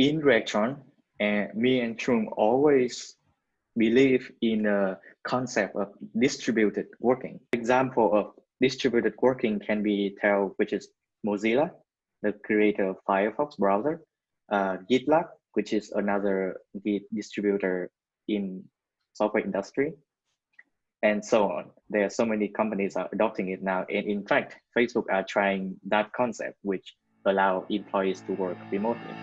in Reactron, and me and Chung always believe in a concept of distributed working. Example of distributed working can be tell, which is Mozilla, the creator of Firefox browser, GitLab, which is another Git distributor in software industry, and so on. There are so many companies are adopting it now, and in fact, Facebook are trying that concept, which allow employees to work remotely.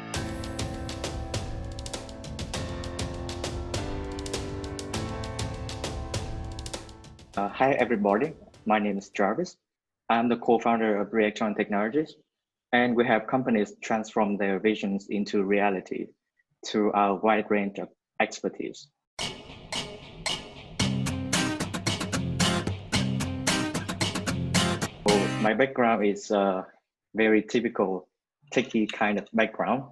Hi everybody, my name is Jarvis. I'm the co-founder of Reactron Technologies, and we have companies transform their visions into reality through our wide range of expertise. So my background is a very typical techie kind of background.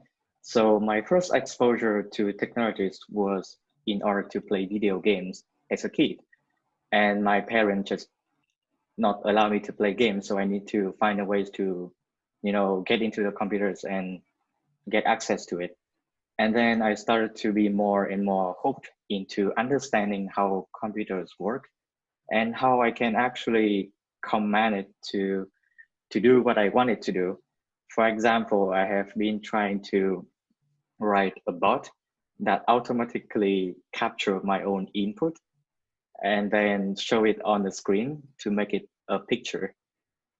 So my first exposure to technologies was in order to play video games as a kid. And my parents just not allow me to play games, so I need to find a ways to, get into the computers and get access to it. And then I started to be more and more hooked into understanding how computers work and how I can actually command it to do what I wanted to do. For example, I have been trying to write a bot that automatically capture my own input and then show it on the screen to make it a picture.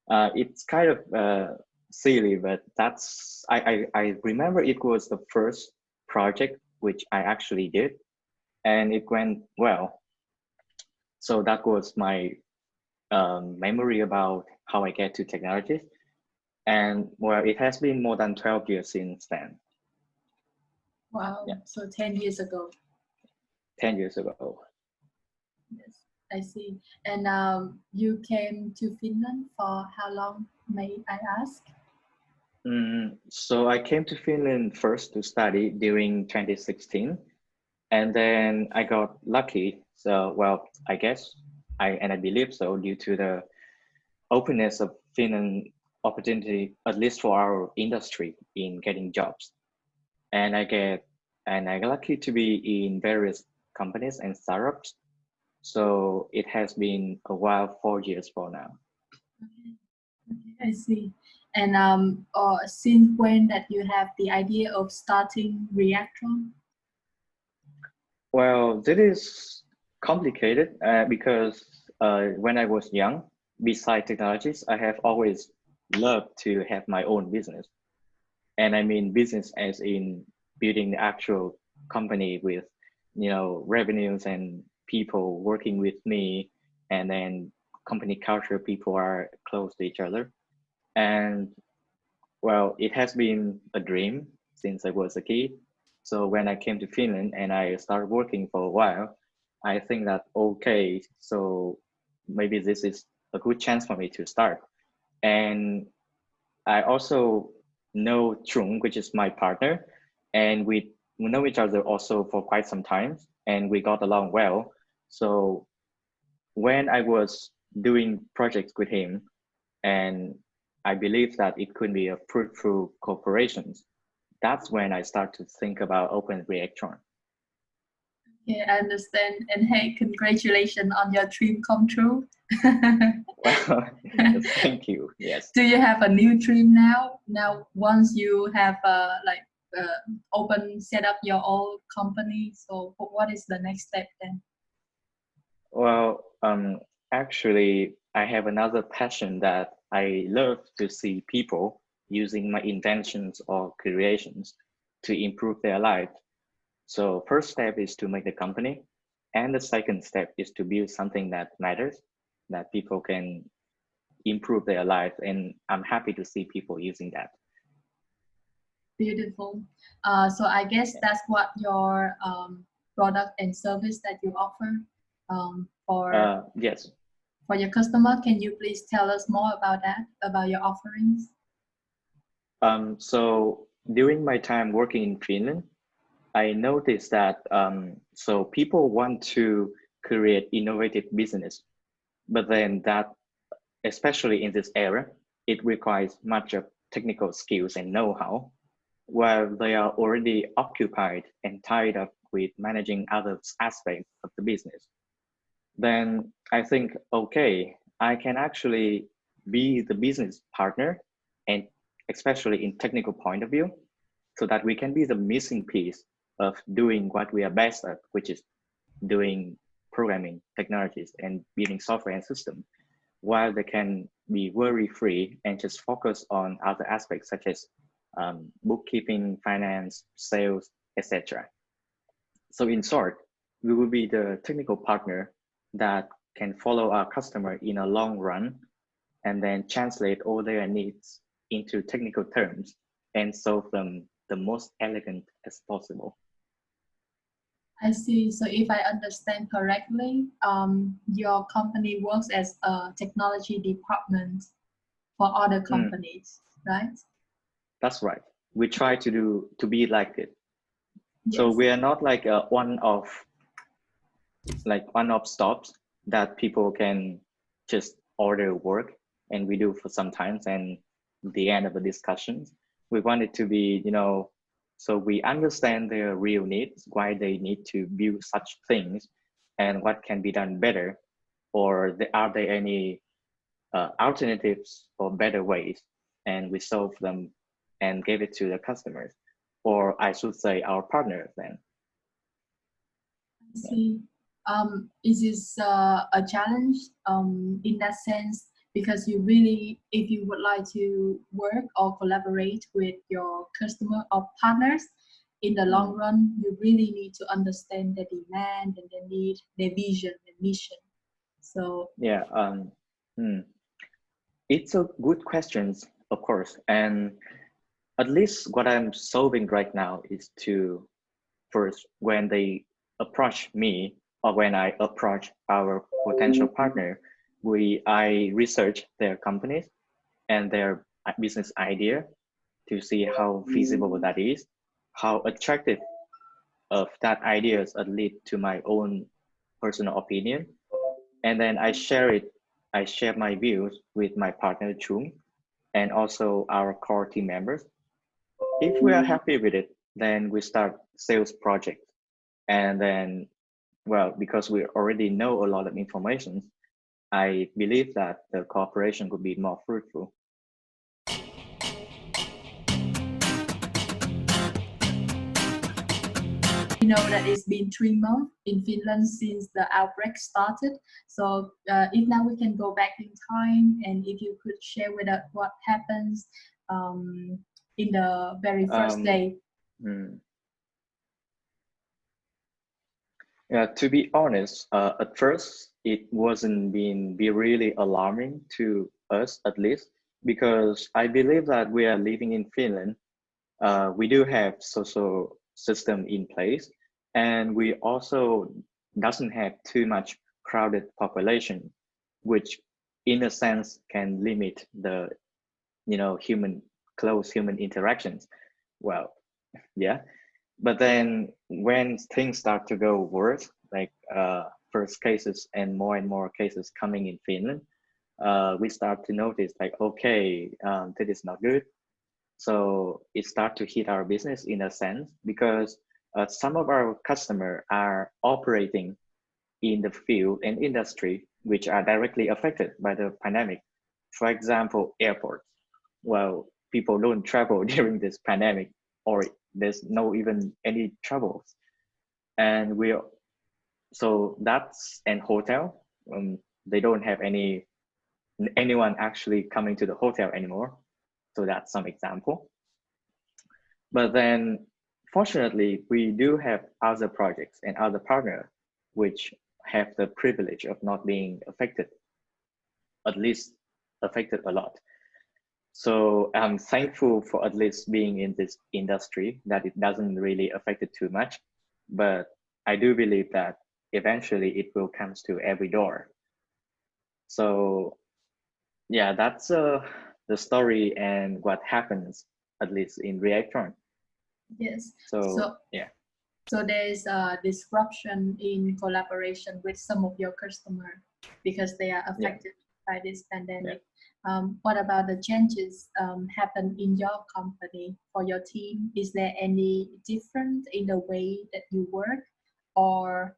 It's kind of silly, but I remember it was the first project which I actually did, and it went well. So that was my memory about how I get to technology. And well, it has been more than 12 years since then. Wow, yeah. So 10 years ago. 10 years ago. Yes, I see. And you came to Finland for how long, may I ask? So I came to Finland first to study during 2016, and then I got lucky. So, well, I guess I believe so, due to the openness of Finland opportunity, at least for our industry, in getting jobs. And I got lucky to be in various companies and startups. So it has been a while, 4 years for now. Okay, I see. And since when that you have the idea of starting Reactron? Well, that is complicated because when I was young, besides technologies, I have always loved to have my own business. And I mean business as in building the actual company with, revenues and people working with me, and then company culture, people are close to each other. And well, it has been a dream since I was a kid. So when I came to Finland and I started working for a while, I think that, okay, so maybe this is a good chance for me to start. And I also know Chung, which is my partner, and we know each other also for quite some time, and we got along well. So when I was doing projects with him, and I believe that it could be a fruitful cooperation, that's when I start to think about Open Reactron. Yeah, I understand. And hey, congratulations on your dream come true. Well, thank you. Yes. Do you have a new dream now? Now, once you have set up your own company, so what is the next step then? Well, actually, I have another passion that I love to see people using my inventions or creations to improve their life. So first step is to make the company. And the second step is to build something that matters, that people can improve their life. And I'm happy to see people using that. Beautiful. So I guess that's what your product and service that you offer yes. For your customer. Can you please tell us more about that, about your offerings? So during my time working in Finland, I noticed that so people want to create innovative business, but then that, especially in this era, it requires much of technical skills and know-how. while they are already occupied and tied up with managing other aspects of the business. Then I think, okay, I can actually be the business partner, and especially in technical point of view, so that we can be the missing piece of doing what we are best at, which is doing programming technologies and building software and system, while they can be worry free and just focus on other aspects such as bookkeeping, finance, sales, etc. So in short, we will be the technical partner that can follow our customer in a long run and then translate all their needs into technical terms and solve them the most elegant as possible. I see. So if I understand correctly, your company works as a technology department for other companies, right? That's right. We try to be like it. Yes. So we are not like a one-off stops that people can just order work and we do for some times and the end of the discussions. We want it to be, so we understand their real needs, why they need to build such things and what can be done better, or are there any alternatives or better ways, and we solve them and give it to the customers, or I should say our partners then. I see. Is this a challenge in that sense? Because you really, if you would like to work or collaborate with your customer or partners, in the long run, you really need to understand their demand and their need, their vision and mission. So yeah, it's a good question, of course, and at least what I'm solving right now is to first, when they approach me or when I approach our potential partner, I research their companies and their business idea to see how feasible that is, how attractive of that ideas lead to my own personal opinion. And then I share my views with my partner Chung and also our core team members. If we are happy with it, then we start sales project. And then, well, because we already know a lot of information, I believe that the cooperation could be more fruitful. We know that it's been 3 months in Finland since the outbreak started. So if now we can go back in time, and if you could share with us what happens in the very first day. Yeah, to be honest, at first it wasn't be really alarming to us, at least, because I believe that we are living in Finland. We do have social system in place, and we also doesn't have too much crowded population, which in a sense can limit the close human interactions. Well, yeah, but then when things start to go worse, like first cases and more cases coming in Finland, we start to notice like, okay, that is not good. So it starts to hit our business in a sense, because some of our customers are operating in the field and industry which are directly affected by the pandemic. For example, airports. Well, people don't travel during this pandemic, or there's no even any troubles. And so that's an hotel. They don't have anyone actually coming to the hotel anymore. So that's some example. But then fortunately, we do have other projects and other partners which have the privilege of not being affected, at least affected a lot. So I'm thankful for at least being in this industry that it doesn't really affect it too much. But I do believe that eventually it will come to every door. So yeah, that's the story and what happens, at least in Reactron. Yes. So yeah. So there's a disruption in collaboration with some of your customers because they are affected. by this pandemic. What about the changes happen in your company for your team? Is there any different in the way that you work or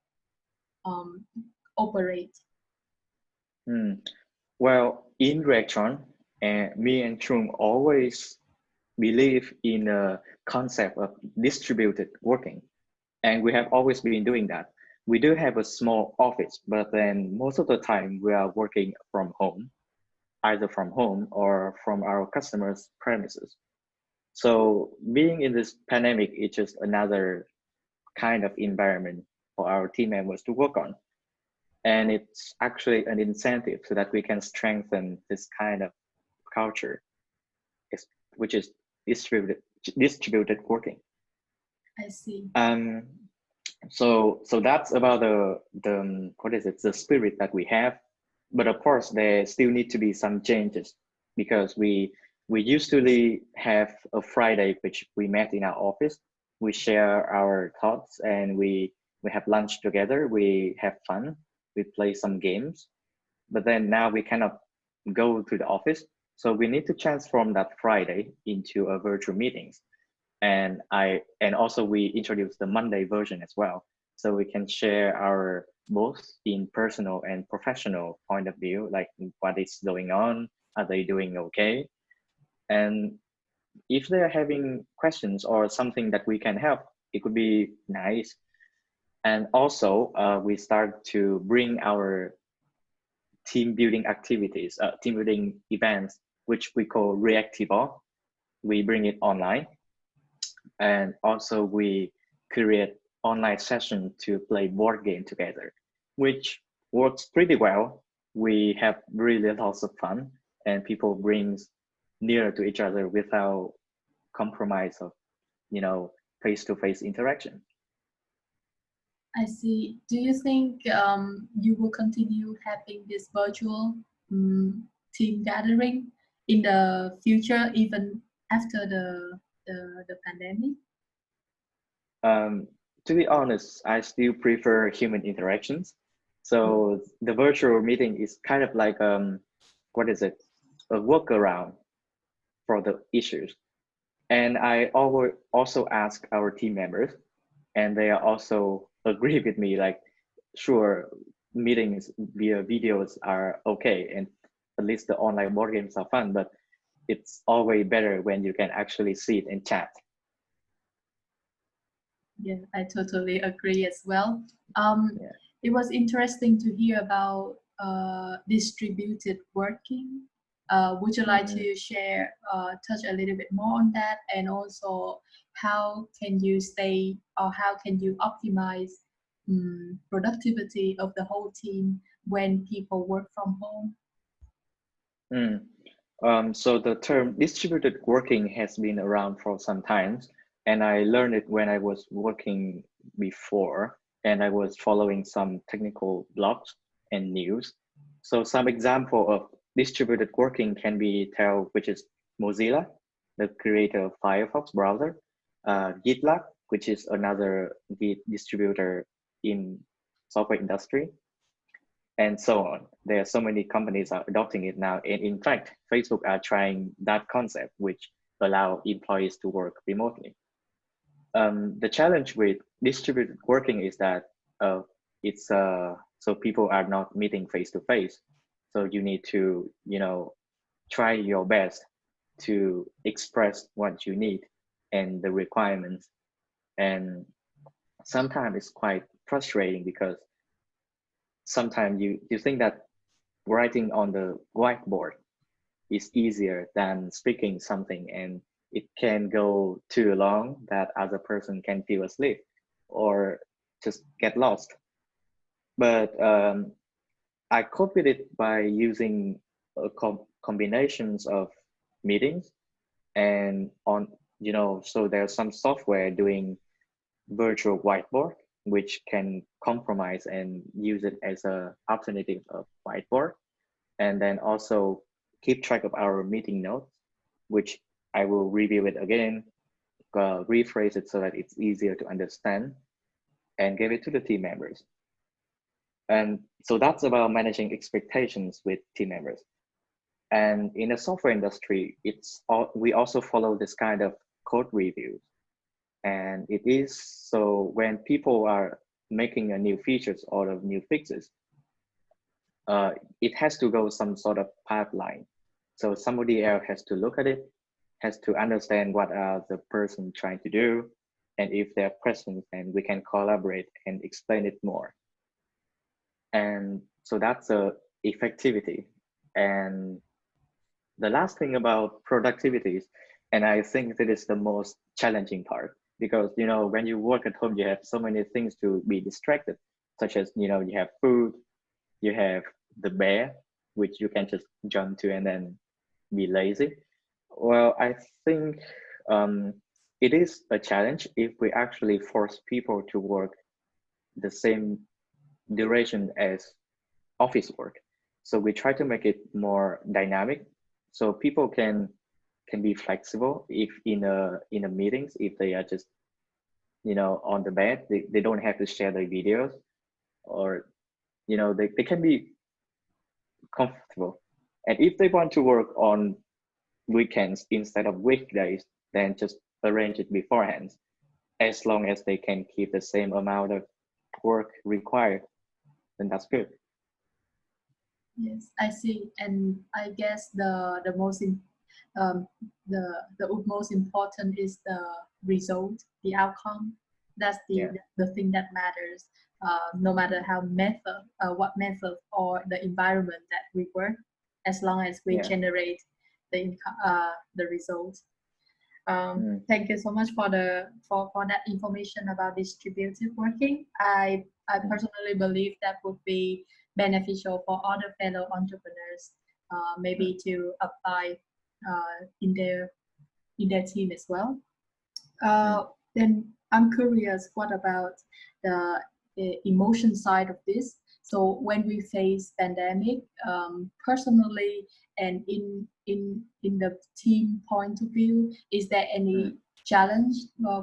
operate? Well, in Reactron, me and Chung always believe in a concept of distributed working, and we have always been doing that. We do have a small office, but then most of the time we are working from home, either from home or from our customers' premises. So being in this pandemic, it's just another kind of environment for our team members to work on. And it's actually an incentive so that we can strengthen this kind of culture, which is distributed working. I see. So that's about the what is it, the spirit that we have. But of course, there still need to be some changes because we usually have a Friday which we met in our office. We share our thoughts and we have lunch together. We have fun. We play some games. But then now we cannot go to the office, so we need to transform that Friday into a virtual meetings. And also we introduced the Monday version as well, so we can share our both in personal and professional point of view, like what is going on, are they doing okay, and if they're having questions or something that we can help, it could be nice. And also we start to bring our team building activities, team building events, which we call Reactivo. We bring it online. And also we create online session to play board game together, which works pretty well. We have really lots of fun and people brings nearer to each other without compromise of, face-to-face interaction. I see. Do you think you will continue having this virtual team gathering in the future, even after the pandemic? To be honest, I still prefer human interactions. So the virtual meeting is kind of like what is it? A workaround for the issues. And I always also ask our team members, and they are also agree with me, like, sure, meetings via videos are okay, and at least the online board games are fun, but it's always better when you can actually sit and chat. Yeah, I totally agree as well. It was interesting to hear about distributed working. Would you like to share, touch a little bit more on that, and also how can you stay or how can you optimize productivity of the whole team when people work from home? So the term distributed working has been around for some time, and I learned it when I was working before, and I was following some technical blogs and news. So some example of distributed working can be which is Mozilla, the creator of Firefox browser, GitLab, which is another Git distributor in software industry, and so on. There are so many companies are adopting it now. And in fact, Facebook are trying that concept, which allow employees to work remotely. The challenge with distributed working is that so people are not meeting face to face. So you need to, try your best to express what you need and the requirements. And sometimes it's quite frustrating because sometimes you think that writing on the whiteboard is easier than speaking something, and it can go too long that other person can feel asleep or just get lost. But I cope with it by using combinations of meetings and so there's some software doing virtual whiteboard, which can compromise and use it as a alternative of whiteboard. And then also keep track of our meeting notes, which I will review it again, rephrase it so that it's easier to understand, and give it to the team members. And so that's about managing expectations with team members. And in the software industry, we also follow this kind of code reviews. And it is so when people are making a new features or of new fixes, it has to go some sort of pipeline. So somebody else has to look at it, has to understand what are the person trying to do, and if there are questions, then we can collaborate and explain it more. And so that's a effectivity. And the last thing about productivity is, and I think that is the most challenging part, because when you work at home, you have so many things to be distracted, such as you have food, you have the bed, which you can just jump to and then be lazy. Well, I think it is a challenge if we actually force people to work the same duration as office work. So we try to make it more dynamic, so people can be flexible if in a meetings, if they are just on the bed, they don't have to share their videos, or they can be comfortable. And if they want to work on weekends instead of weekdays, then just arrange it beforehand, as long as they can keep the same amount of work required, then that's good. Yes, I see. And I guess the most um, the most important is the result, the outcome. That's Yeah, the thing that matters. No matter how what method or the environment that we work, as long as we yeah. generate the result. Mm, Thank you so much for for that information about distributed working. I mm, personally believe that would be beneficial for other fellow entrepreneurs, mm, maybe to apply in their team as well. mm. Then I'm curious, what about the emotion side of this? So when we face pandemic, personally and in the team point of view, is there Mm. any challenge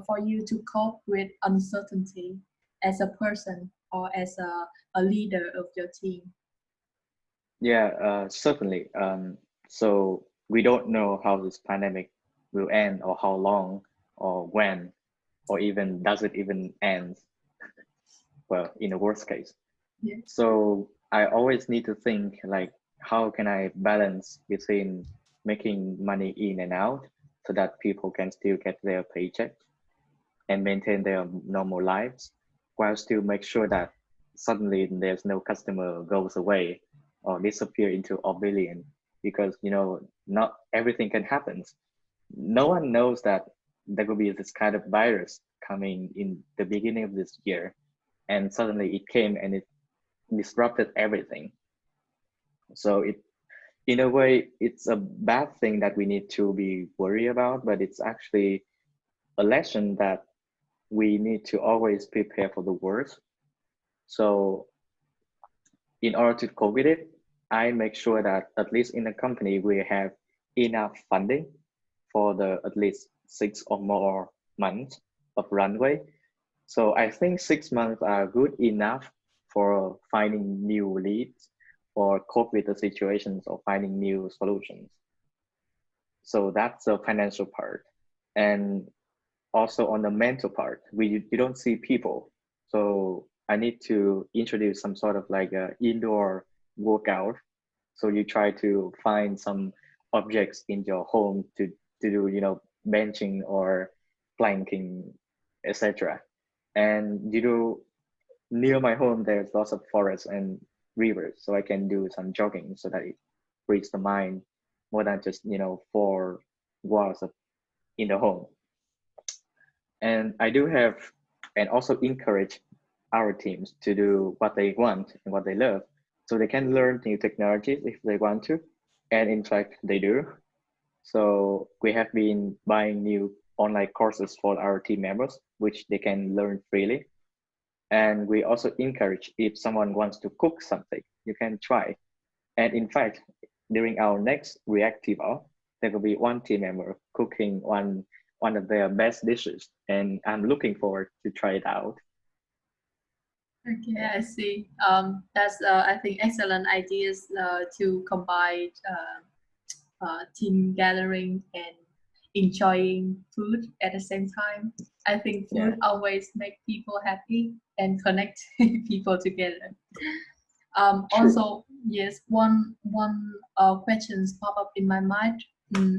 for you to cope with uncertainty as a person or as a leader of your team? Yeah, certainly. So we don't know how this pandemic will end, or how long, or when, or even does it even end, well, in the worst case. Yeah. So I always need to think like, how can I balance between making money in and out so that people can still get their paycheck and maintain their normal lives, while still make sure that suddenly there's no customer goes away or disappear into oblivion, because not everything can happen. No one knows that there will be this kind of virus coming in the beginning of this year, and suddenly it came and it disrupted everything. So in a way, it's a bad thing that we need to be worried about, but it's actually a lesson that we need to always prepare for the worst. So in order to cope with it, I make sure that at least in the company we have enough funding for the at least 6 or more months of runway. So I think 6 months are good enough for finding new leads or cope with the situations or finding new solutions. So that's the financial part. And also on the mental part, you don't see people. So I need to introduce some sort of like a indoor workout. So you try to find some objects in your home to do, benching or planking, etc. And near my home, there's lots of forests and rivers, so I can do some jogging so that it frees the mind more than just, four walls in the home. And I do have, and also encourage our teams to do what they want and what they love. So they can learn new technologies if they want to. And in fact, they do. So we have been buying new online courses for our team members, which they can learn freely. And we also encourage, if someone wants to cook something, you can try. And in fact, during our next reactive hour, there will be one team member cooking one of their best dishes, and I'm looking forward to try it out. Okay, I see. That's I think excellent ideas to combine team gathering and enjoying food at the same time. I think Yeah, food always make people happy and connect people together. true. Also, yes, one questions pop up in my mind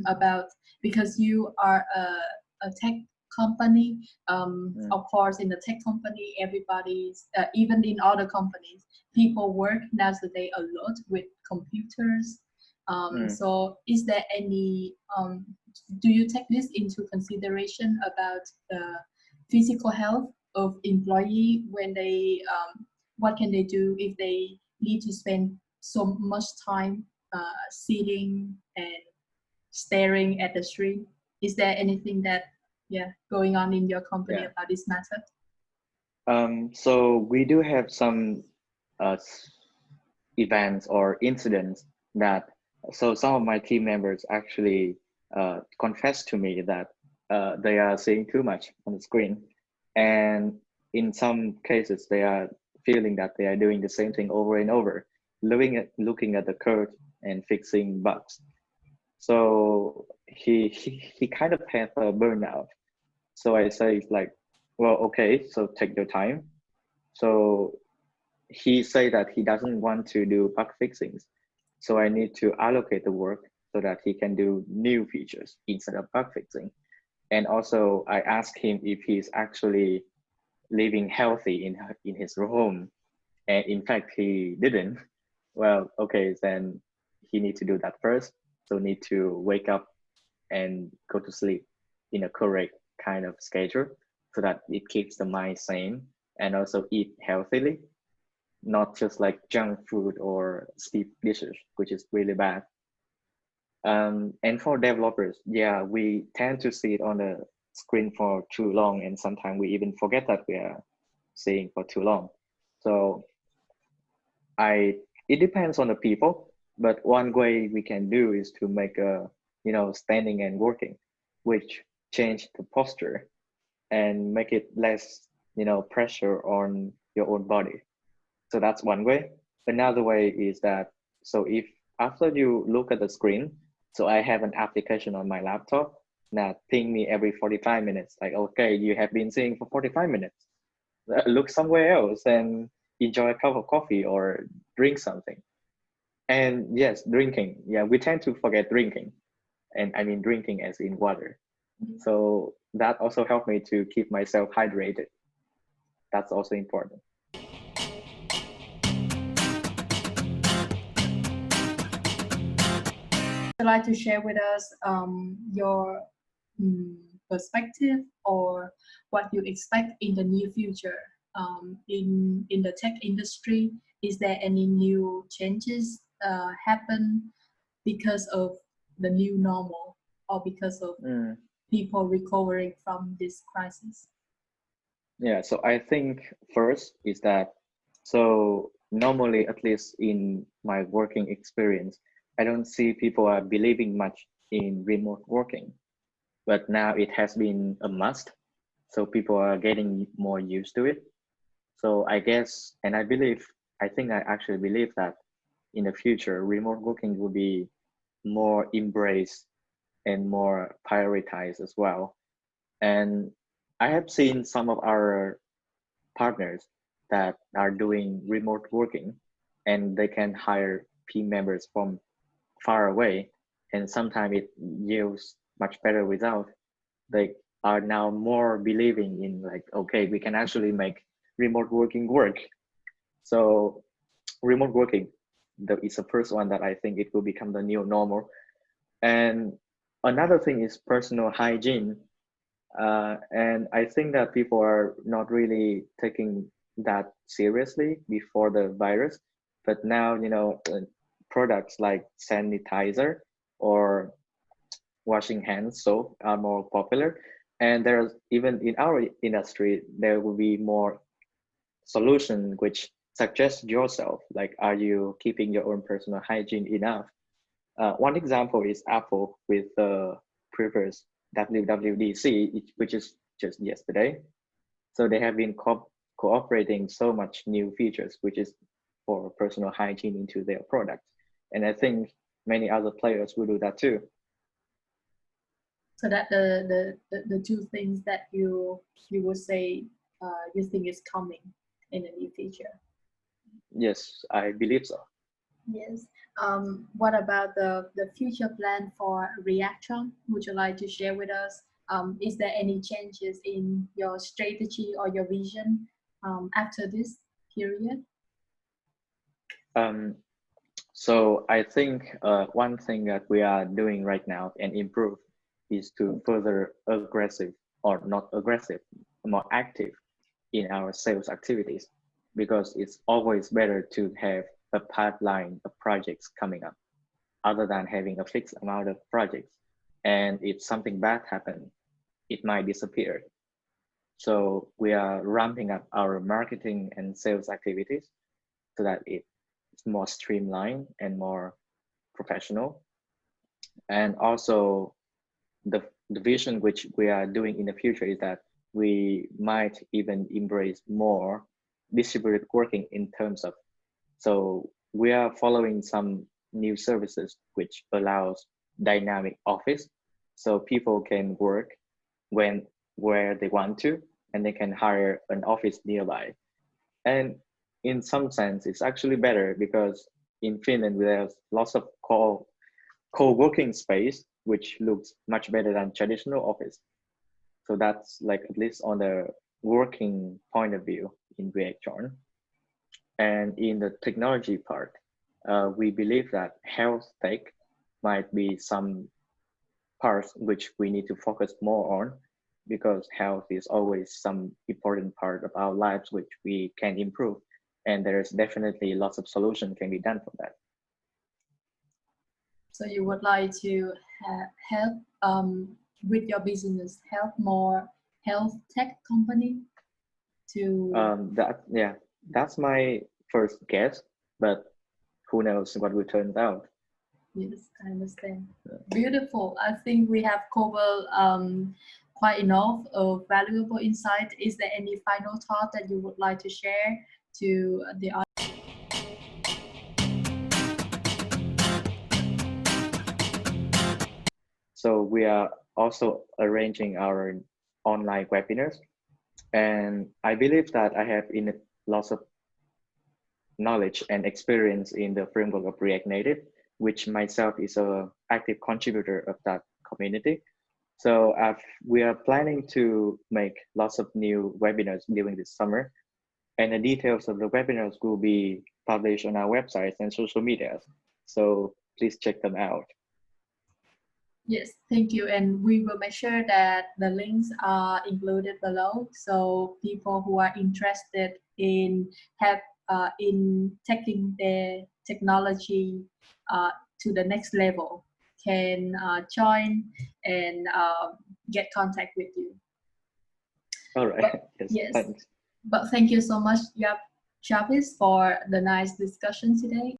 about because you are a tech company. Mm, Of course, in the tech company, everybody's even in other companies, people work nowadays a lot with computers. mm, So, is there any do you take this into consideration about the physical health of employee when they what can they do if they need to spend so much time sitting and staring at the screen? Is there anything that going on in your company yeah. about this matter? So we do have some uh, s- events or incidents that, so some of my team members actually confess to me that they are seeing too much on the screen. And in some cases, they are feeling that they are doing the same thing over and over, looking at the code and fixing bugs. So he kind of had a burnout. So I say like, well, okay, so take your time. So he say that he doesn't want to do bug fixings. So I need to allocate the work so that he can do new features instead of bug fixing. And also I asked him if he's actually living healthy in his home. And in fact, he didn't. Well, okay, then he need to do that first. So need to wake up and go to sleep in a correct kind of schedule so that it keeps the mind sane, and also eat healthily, not just like junk food or steep dishes, which is really bad. And for developers, yeah, we tend to see it on the screen for too long, and sometimes we even forget that we are seeing for too long. So I it depends on the people, but one way we can do is to make a, standing and working, which change the posture and make it less, pressure on your own body. So that's one way. Another way is that, so if after you look at the screen, so I have an application on my laptop that ping me every 45 minutes, like, okay, you have been seeing for 45 minutes. Look somewhere else and enjoy a cup of coffee or drink something. And yes, drinking. Yeah, we tend to forget drinking. And I mean drinking as in water. So that also helped me to keep myself hydrated. That's also important. Would you like to share with us your perspective or what you expect in the near future in the tech industry? Is there any new changes happen because of the new normal or because of Mm. people recovering from this crisis? Yeah, so I think first is that, so normally, at least in my working experience, I don't see people are believing much in remote working, but now it has been a must. So people are getting more used to it. So I guess, and I think I actually believe that in the future, remote working will be more embraced and more prioritized as well. And I have seen some of our partners that are doing remote working, and they can hire team members from far away, and sometimes it yields much better result. They are now more believing in like, okay, we can actually make remote working work. So remote working is the first one that I think it will become the new normal. And another thing is personal hygiene. And I think that people are not really taking that seriously before the virus. But now, products like sanitizer or washing hands soap are more popular. And there's even in our industry, there will be more solution which suggest yourself, like, are you keeping your own personal hygiene enough? One example is Apple with the previous WWDC, which is just yesterday. So they have been cooperating so much new features, which is for personal hygiene into their product. And I think many other players will do that too. So that the two things that you would say you think is coming in the near future. Yes, I believe so. Yes. What about the future plan for Reactron? Would you like to share with us? Is there any changes in your strategy or your vision after this period? So I think one thing that we are doing right now and improve is to further aggressive or not aggressive, more active in our sales activities, because it's always better to have a pipeline of projects coming up other than having a fixed amount of projects. And if something bad happens, it might disappear. So we are ramping up our marketing and sales activities so that it's more streamlined and more professional. And also the vision which we are doing in the future is that we might even embrace more distributed working in terms of, so we are following some new services which allows dynamic office, so people can work where they want to, and they can hire an office nearby. And in some sense it's actually better because in Finland there's lots of co-working space which looks much better than traditional office. So that's like at least on the working point of view in Reactron. And in the technology part, we believe that health tech might be some parts which we need to focus more on, because health is always some important part of our lives which we can improve. And there's definitely lots of solution can be done for that. So you would like to help with your business, help more health tech company to. That's my first guess, but who knows what will turn out. Yes, I understand. Beautiful. I think we have covered quite enough of valuable insight. Is there any final thought that you would like to share to the audience? So we are also arranging our online webinars, and I believe that I have lots of knowledge and experience in the framework of React Native, which myself is an active contributor of that community. So we are planning to make lots of new webinars during this summer, and the details of the webinars will be published on our websites and social medias. So please check them out. Yes, thank you. And we will make sure that the links are included below. So people who are interested in taking their technology to the next level can join and get contact with you. All right. But, yes. Thanks. But thank you so much, Jarvis, for the nice discussion today.